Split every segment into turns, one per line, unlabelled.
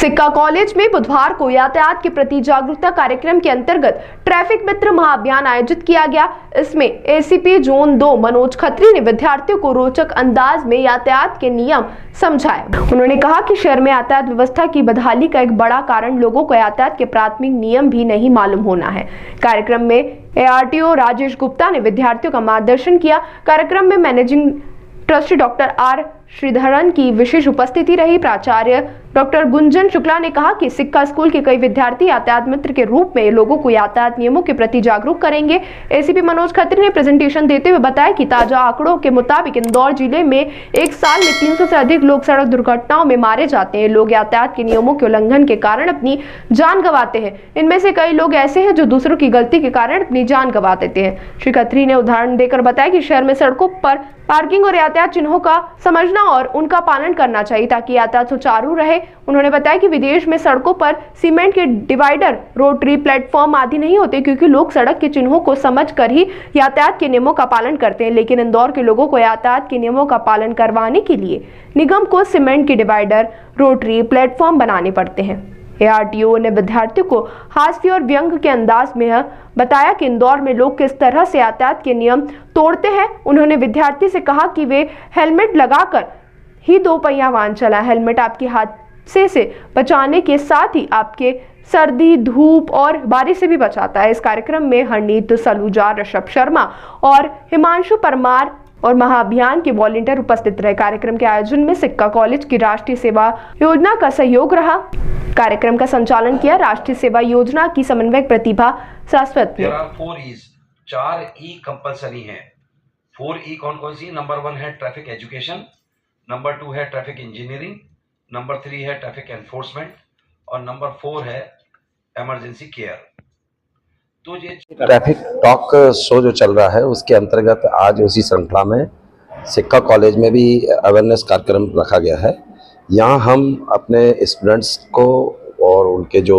सिक्का कॉलेज में बुधवार को यातायात के प्रति जागरूकता कार्यक्रम के अंतर्गत ट्रैफिक मित्र महाअभियान आयोजित किया गया। इसमें एसीपी जोन 2 मनोज खत्री ने विद्यार्थियों को रोचक अंदाज में यातायात के नियम समझाए। उन्होंने कहा कि शहर में यातायात व्यवस्था की बदहाली का एक बड़ा कारण लोगों को यातायात के प्राथमिक नियम भी नहीं मालूम होना है। कार्यक्रम में ARTO राजेश गुप्ता ने विद्यार्थियों का मार्गदर्शन किया। कार्यक्रम में managing trustee doctor R Sreedharan की विशेष उपस्थिति रही। प्राचार्य डॉक्टर गुंजन शुक्ला ने कहा कि सिक्का स्कूल के कई विद्यार्थी यातायात मित्र के रूप में लोगों को यातायात नियमों के प्रति जागरूक करेंगे। एसीपी मनोज खत्री ने प्रेजेंटेशन देते हुए बताया कि ताजा आंकड़ों के मुताबिक इंदौर जिले में एक साल में 300 से अधिक लोग सड़क दुर्घटनाओं में मारे जाते हैं। लोग यातायात के नियमों के उल्लंघन के कारण अपनी जान गंवाते हैं। इनमें से कई लोग ऐसे हैं जो दूसरों की गलती के कारण अपनी जान गंवा देते हैं। श्री खत्री ने उदाहरण देकर बताया कि शहर में सड़कों पर पार्किंग और यातायात चिन्हों का समझना और उनका पालन करना चाहिए ताकि यातायात सुचारू रहे। उन्होंने बताया कि विदेश में सड़कों पर सीमेंट के डिवाइडर, रोटरी प्लेटफॉर्म आदि नहीं होते क्योंकि लोग सड़क के चिन्हों को समझकर ही यातायात के नियमों का पालन करते हैं। लेकिन इंदौर के लोगों को यातायात के नियमों का पालन करवाने के लिए निगम को सीमेंट के डिवाइडर, रोटरी प्लेटफॉर्म बनाने पड़ते हैं। ARTO ने विद्यार्थियों को हास्य और व्यंग के अंदाज में बताया कि इंदौर में लोग किस तरह से यातायात के नियम तोड़ते हैं। उन्होंने विद्यार्थी से कहा कि वे हेलमेट लगाकर ही 2 पहिया वाहन चलाएं। हेलमेट आपके हादसे से बचाने के साथ ही आपके सर्दी, धूप और बारिश से भी बचाता है। इस कार्यक्रम में हरनीत सलूजा, ऋषभ शर्मा और हिमांशु परमार और महाअभियान के वॉलंटियर उपस्थित रहे। कार्यक्रम के आयोजन में सिक्का कॉलेज की राष्ट्रीय सेवा योजना का सहयोग रहा। कार्यक्रम का संचालन किया राष्ट्रीय सेवा योजना की समन्वयक प्रतिभा शाश्वत ने।
4 E कंपलसरी है। 4 E कौन सी? नंबर 1 है ट्रैफिक एजुकेशन, नंबर 2 है ट्रैफिक इंजीनियरिंग, नंबर 3 है ट्रैफिक एनफोर्समेंट और नंबर 4 है इमरजेंसी केयर। तो ये
ट्रैफिक टॉक शो जो चल रहा है उसके अंतर्गत आज उसी श्रृंखला में सिक्का कॉलेज में भी अवेयरनेस कार्यक्रम रखा गया है। यहाँ हम अपने स्टूडेंट्स को और उनके जो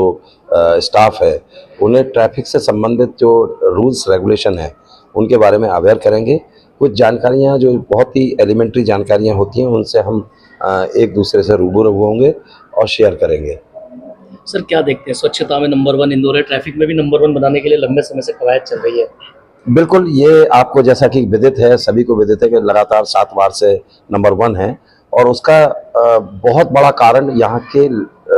स्टाफ है उन्हें ट्रैफिक से संबंधित जो रूल्स रेगुलेशन है उनके बारे में अवेयर करेंगे। कुछ जानकारियाँ जो बहुत ही एलिमेंट्री जानकारियाँ होती हैं उनसे हम एक दूसरे से रूबरू होंगे और शेयर करेंगे।
सर क्या देखते हैं, स्वच्छता में नंबर 1 इंदौर है, ट्रैफिक में भी नंबर 1 बनाने के लिए लंबे समय से कवायद चल रही है।
बिल्कुल, ये आपको जैसा कि विदित है, सभी को विदित है कि लगातार 7 बार से नंबर 1 है और उसका बहुत बड़ा कारण यहाँ के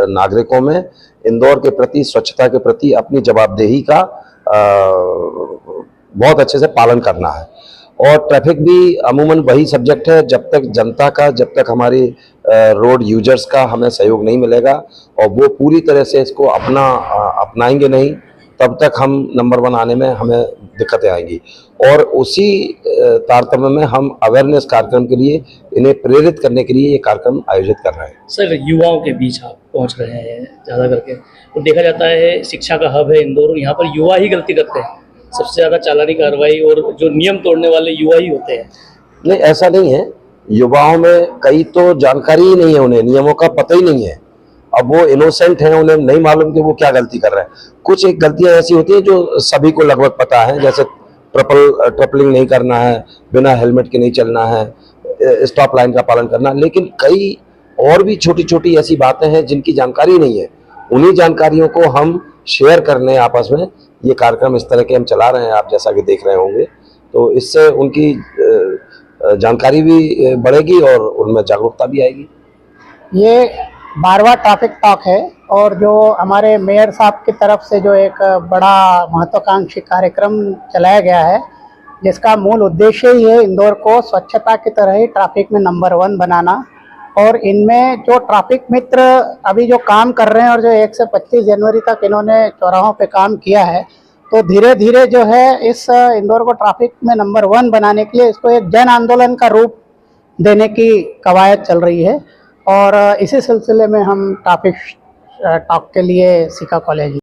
नागरिकों में इंदौर के प्रति, स्वच्छता के प्रति अपनी जवाबदेही का बहुत अच्छे से पालन करना है। और ट्रैफिक भी अमूमन वही सब्जेक्ट है जब तक जनता का, जब तक हमारी रोड यूजर्स का हमें सहयोग नहीं मिलेगा और वो पूरी तरह से इसको अपनाएंगे नहीं, तब तक हम नंबर 1 आने में हमें दिक्कतें आएंगी। और उसी तारतम्य में हम अवेयरनेस कार्यक्रम के लिए इन्हें प्रेरित करने के लिए ये कार्यक्रम आयोजित कर रहे हैं।
सर युवाओं के बीच आप पहुंच रहे हैं ज़्यादा करके, तो देखा जाता है शिक्षा का हब है इंदौर, यहाँ पर युवा ही गलती करते हैं। सबसे ज़्यादा चालानी कार्रवाई और जो नियम तोड़ने वाले युवा ही होते हैं।
नहीं, ऐसा नहीं है। युवाओं में कई तो जानकारी ही नहीं है, उन्हें नियमों का पता ही नहीं है। अब वो इनोसेंट हैं, उन्हें नहीं मालूम कि वो क्या गलती कर रहे हैं। कुछ एक गलतियां ऐसी होती हैं जो सभी को लगभग पता है, जैसे ट्रिपलिंग नहीं करना है, बिना हेलमेट के नहीं चलना है, स्टॉप लाइन का पालन करना। लेकिन कई और भी छोटी छोटी ऐसी बातें हैं जिनकी जानकारी नहीं है। उन्हीं जानकारियों को हम शेयर करने आपस में ये कार्यक्रम इस तरह के हम चला रहे हैं, आप जैसा कि देख रहे होंगे। तो इससे उनकी जानकारी भी बढ़ेगी और उनमें जागरूकता भी आएगी।
ये 12वां ट्रैफिक टॉक है और जो हमारे मेयर साहब की तरफ से जो एक बड़ा महत्वाकांक्षी कार्यक्रम चलाया गया है, जिसका मूल उद्देश्य ही है इंदौर को स्वच्छता की तरह ही ट्रैफिक में नंबर 1 बनाना। और इनमें जो ट्रैफिक मित्र अभी जो काम कर रहे हैं और जो 1 से 25 जनवरी तक इन्होंने चौराहों पे काम किया है, तो धीरे धीरे जो है इस इंदौर को ट्रैफिक में नंबर 1 बनाने के लिए इसको एक जन आंदोलन का रूप देने की कवायद चल रही है। और इसी सिलसिले में हम ट्रैफिक टॉक के लिए सिक्का कॉलेज